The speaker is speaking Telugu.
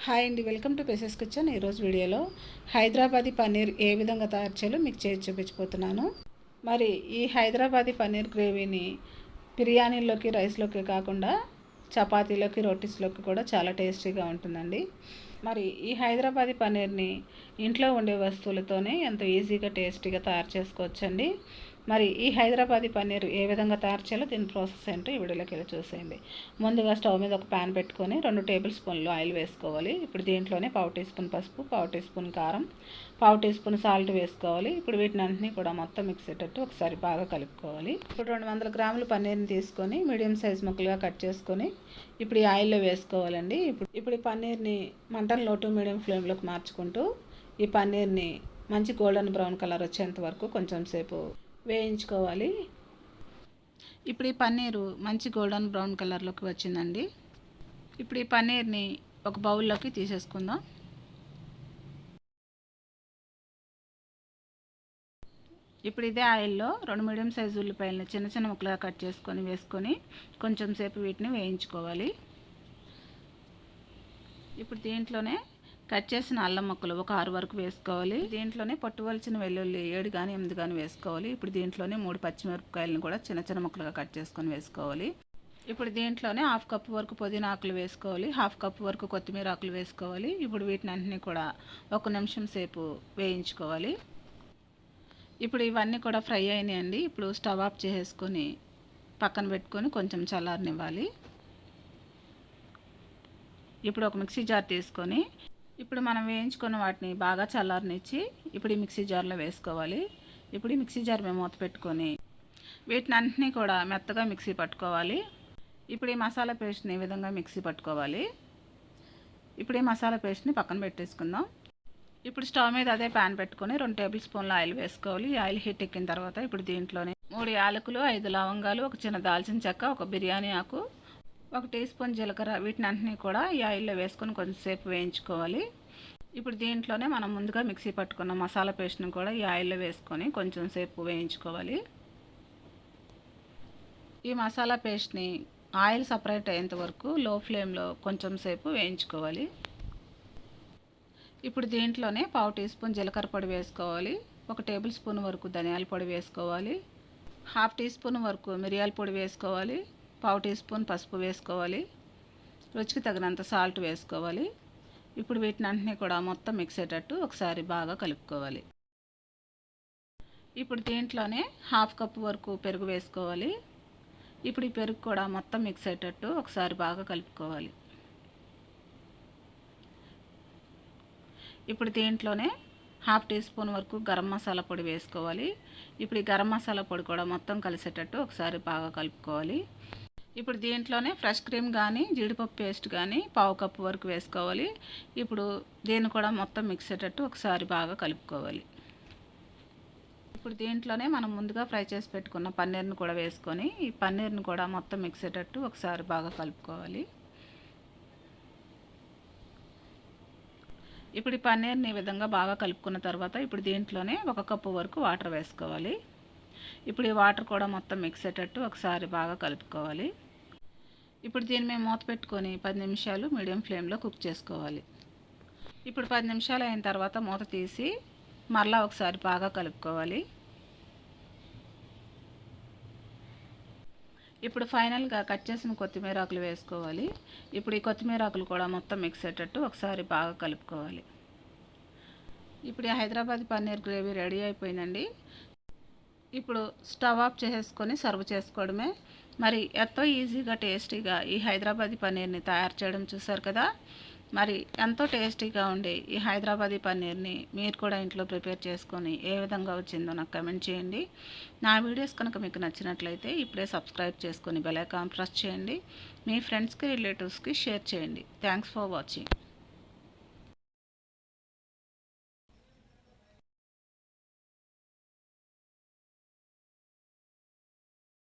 హాయ్ అండి, వెల్కమ్ టు పెసెస్ కిచెన్. ఈరోజు వీడియోలో హైదరాబాదీ పన్నీర్ ఏ విధంగా తయారు చేయాలో మీకు చేసి చూపించబోతున్నాను. మరి ఈ హైదరాబాదీ పన్నీర్ గ్రేవీని బిర్యానీలోకి, రైస్లోకి కాకుండా చపాతీలోకి, రోటీస్లోకి కూడా చాలా టేస్టీగా ఉంటుందండి. మరి ఈ హైదరాబాదీ పన్నీర్ని ఇంట్లో ఉండే వస్తువులతోనే ఎంతో ఈజీగా టేస్టీగా తయారు చేసుకోవచ్చండి. మరి ఈ హైదరాబాదీ పన్నీర్ ఏ విధంగా తయారు చేయాలో దీని ప్రాసెస్ ఏంటో ఈ వీడియోలోకి వెళ్ళి చూసేయండి. ముందుగా స్టవ్ మీద ఒక ప్యాన్ పెట్టుకొని 2 టేబుల్ స్పూన్లు ఆయిల్ వేసుకోవాలి. ఇప్పుడు దీంట్లోనే 1/2 టీ స్పూన్ పసుపు, 1/2 టీ స్పూన్ కారం, 1/2 టీ స్పూన్ సాల్ట్ వేసుకోవాలి. ఇప్పుడు వీటిని అన్నింటినీ కూడా మొత్తం మిక్స్ అయ్యేటట్టు ఒకసారి బాగా కలుపుకోవాలి. ఇప్పుడు 200 గ్రాముల పన్నీర్ని తీసుకొని మీడియం సైజ్ ముక్కలుగా కట్ చేసుకొని ఇప్పుడు ఈ ఆయిల్లో వేసుకోవాలండి. ఇప్పుడు ఈ పన్నీర్ని మంటను లో టు మీడియం ఫ్లేమ్లోకి మార్చుకుంటూ ఈ పన్నీర్ని మంచి గోల్డెన్ బ్రౌన్ కలర్ వచ్చేంత వరకు కొంచెం సేపు వేయించుకోవాలి. ఇప్పుడు ఈ పన్నీరు మంచి గోల్డెన్ బ్రౌన్ కలర్లోకి వచ్చిందండి. ఇప్పుడు ఈ పన్నీర్ని ఒక బౌల్లోకి తీసేసుకుందాం. ఇప్పుడు ఇదే ఆయిల్లో 2 మీడియం సైజు ఉల్లిపాయలని చిన్న చిన్న ముక్కలుగా కట్ చేసుకొని వేసుకొని కొంచెం సేపు వీటిని వేయించుకోవాలి. ఇప్పుడు దీంట్లోనే కట్ చేసిన అల్లం ముక్కలు ఒక 6 వరకు వేసుకోవాలి. దీంట్లోనే పట్టువలిచిన వెల్లుల్లి 7 కానీ 8 కానీ వేసుకోవాలి. ఇప్పుడు దీంట్లోనే 3 పచ్చిమిరపకాయలను కూడా చిన్న చిన్న ముక్కలుగా కట్ చేసుకొని వేసుకోవాలి. ఇప్పుడు దీంట్లోనే 1/2 కప్పు వరకు పుదీనా ఆకులు వేసుకోవాలి, 1/2 కప్పు వరకు కొత్తిమీర ఆకులు వేసుకోవాలి. ఇప్పుడు వీటిని అన్నింటినీ కూడా 1 నిమిషం సేపు వేయించుకోవాలి. ఇప్పుడు ఇవన్నీ కూడా ఫ్రై అయినాయండి. ఇప్పుడు స్టవ్ ఆఫ్ చేసుకొని పక్కన పెట్టుకొని కొంచెం చల్లారనివ్వాలి. ఇప్పుడు ఒక మిక్సీ జార్ తీసుకొని ఇప్పుడు మనం వేయించుకున్న వాటిని బాగా చల్లారనిచ్చి ఇప్పుడు ఈ మిక్సీ జార్లో వేసుకోవాలి. ఇప్పుడు ఈ మిక్సీ జార్ మేము మూత పెట్టుకొని వీటిని అన్నింటినీ కూడా మెత్తగా మిక్సీ పట్టుకోవాలి. ఇప్పుడు ఈ మసాలా పేస్ట్ని ఈ విధంగా మిక్సీ పట్టుకోవాలి. ఇప్పుడు ఈ మసాలా పేస్ట్ని పక్కన పెట్టేసుకుందాం. ఇప్పుడు స్టవ్ మీద అదే ప్యాన్ పెట్టుకొని 2 టేబుల్ స్పూన్ల ఆయిల్ వేసుకోవాలి. ఈ ఆయిల్ హీట్ ఎక్కిన తర్వాత ఇప్పుడు దీంట్లోనే 3 యాలకులు, 5 లవంగాలు, ఒక చిన్న దాల్చిన చెక్క, ఒక బిర్యానీ ఆకు, 1 టీ స్పూన్ జీలకర్ర వీటిని అన్నింటినీ కూడా ఈ ఆయిల్లో వేసుకొని కొంచెంసేపు వేయించుకోవాలి. ఇప్పుడు దీంట్లోనే మనం ముందుగా మిక్సీ పట్టుకున్న మసాలా పేస్ట్ని కూడా ఈ ఆయిల్లో వేసుకొని కొంచెం సేపు వేయించుకోవాలి. ఈ మసాలా పేస్ట్ని ఆయిల్ సపరేట్ అయ్యేంత వరకు లో ఫ్లేమ్లో కొంచెం సేపు వేయించుకోవాలి. ఇప్పుడు దీంట్లోనే 1/2 టీ స్పూన్ జీలకర్ర పొడి వేసుకోవాలి, 1 టేబుల్ స్పూన్ వరకు ధనియాల పొడి వేసుకోవాలి, 1/2 టీ స్పూన్ వరకు మిరియాల పొడి వేసుకోవాలి, 1/2 టీ స్పూన్ పసుపు వేసుకోవాలి, రుచికి తగినంత సాల్ట్ వేసుకోవాలి. ఇప్పుడు వీటిని అన్నింటినీ కూడా మొత్తం మిక్స్ అయ్యేటట్టు ఒకసారి బాగా కలుపుకోవాలి. ఇప్పుడు దీంట్లోనే 1/2 కప్పు వరకు పెరుగు వేసుకోవాలి. ఇప్పుడు ఈ పెరుగు కూడా మొత్తం మిక్స్ అయ్యేటట్టు ఒకసారి బాగా కలుపుకోవాలి. ఇప్పుడు దీంట్లోనే 1/2 టీ స్పూన్ వరకు గరం మసాలా పొడి వేసుకోవాలి. ఇప్పుడు ఈ గరం మసాలా పొడి కూడా మొత్తం కలిసేటట్టు ఒకసారి బాగా కలుపుకోవాలి. ఇప్పుడు దీంట్లోనే ఫ్రెష్ క్రీమ్ కానీ జీడిపప్పు పేస్ట్ కానీ 1/2 కప్పు వరకు వేసుకోవాలి. ఇప్పుడు దీన్ని కూడా మొత్తం మిక్స్ అయ్యేటట్టు ఒకసారి బాగా కలుపుకోవాలి. ఇప్పుడు దీంట్లోనే మనం ముందుగా ఫ్రై చేసి పెట్టుకున్న పన్నీర్ని కూడా వేసుకొని ఈ పన్నీర్ని కూడా మొత్తం మిక్స్ అయ్యేటట్టు ఒకసారి బాగా కలుపుకోవాలి. ఇప్పుడు ఈ పన్నీర్ని ఈ విధంగా బాగా కలుపుకున్న తర్వాత ఇప్పుడు దీంట్లోనే 1 కప్పు వరకు వాటర్ వేసుకోవాలి. ఇప్పుడు ఈ వాటర్ కూడా మొత్తం మిక్స్ అయ్యేటట్టు ఒకసారి బాగా కలుపుకోవాలి. ఇప్పుడు దీన్ని మేము మూత పెట్టుకొని 10 నిమిషాలు మీడియం ఫ్లేమ్లో కుక్ చేసుకోవాలి. ఇప్పుడు 10 నిమిషాలు అయిన తర్వాత మూత తీసి మరలా ఒకసారి బాగా కలుపుకోవాలి. ఇప్పుడు ఫైనల్గా కట్ చేసిన కొత్తిమీర ఆకులు వేసుకోవాలి. ఇప్పుడు ఈ కొత్తిమీర ఆకులు కూడా మొత్తం మిక్స్ అయ్యేటట్టు ఒకసారి బాగా కలుపుకోవాలి. ఇప్పుడు ఈ హైదరాబాద్ పన్నీర్ గ్రేవీ రెడీ అయిపోయిందండి. ఇప్పుడు స్టవ్ ఆఫ్ చేసుకొని సర్వ్ చేసుకోవడమే. మరి ఎంతో ఈజీగా టేస్టీగా ఈ హైదరాబాదీ పన్నీర్ని తయారు చేయడం చూసారు కదా. మరి ఎంతో టేస్టీగా ఉండే ఈ హైదరాబాదీ పన్నీర్ని మీరు కూడా ఇంట్లో ప్రిపేర్ చేసుకొని ఏ విధంగా వచ్చిందో నాకు కమెంట్ చేయండి. నా వీడియోస్ కనుక మీకు నచ్చినట్లయితే ఇప్పుడే సబ్స్క్రైబ్ చేసుకొని బెల్ ఐకాన్ ప్రెస్ చేయండి. మీ ఫ్రెండ్స్కి, రిలేటివ్స్కి షేర్ చేయండి. Thanks for watching.